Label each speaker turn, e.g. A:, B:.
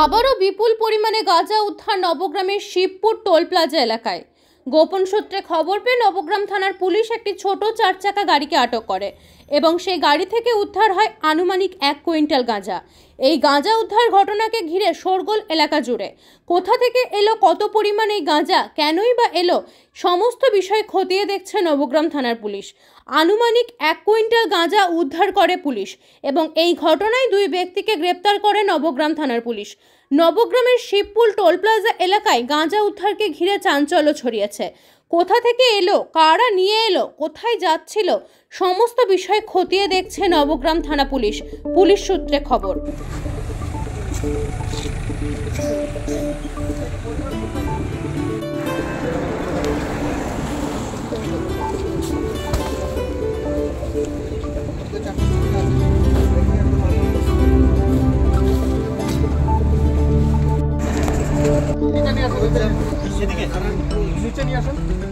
A: আবারও বিপুল পরিমাণে গাঁজা উদ্ধার নবগ্রামের শিবপুর টোল প্লাজা এলাকায়। গোপন সূত্রে খবর পেয়ে নবগ্রাম থানার পুলিশ একটি ছোট 4 চাকা গাড়িকে আটক করে এবং সেই গাড়ি থেকে উদ্ধার হয় আনুমানিক 1 কুইন্টাল গাঁজা। এই গাঁজা উদ্ধার ঘটনাকে ঘিরে শোরগোল এলাকা জুড়ে। কোথা থেকে এলো, কত পরিমাণ এই গাঁজা, কেনই বা এলো, সমস্ত বিষয় খতিয়ে দেখছে নবগ্রাম থানার পুলিশ। আনুমানিক 1 কুইন্টাল গাঁজা উদ্ধার করে পুলিশ এবং এই ঘটনায় 2 ব্যক্তিকে গ্রেপ্তার করে নবগ্রাম থানার পুলিশ। নবগ্রামের শিবপুর টোল প্লাজা এলাকায় গাঁজা উদ্ধারকে ঘিরে চাঞ্চল্য ছড়িয়েছে। কোথা থেকে এলো, কারা নিয়ে এলো, কোথায় যাচ্ছিল, সমস্ত বিষয় খতিয়ে দেখছে নবগ্রাম থানা পুলিশ। পুলিশ সূত্রে খবর।
B: নিচে নিয়ে আসুন।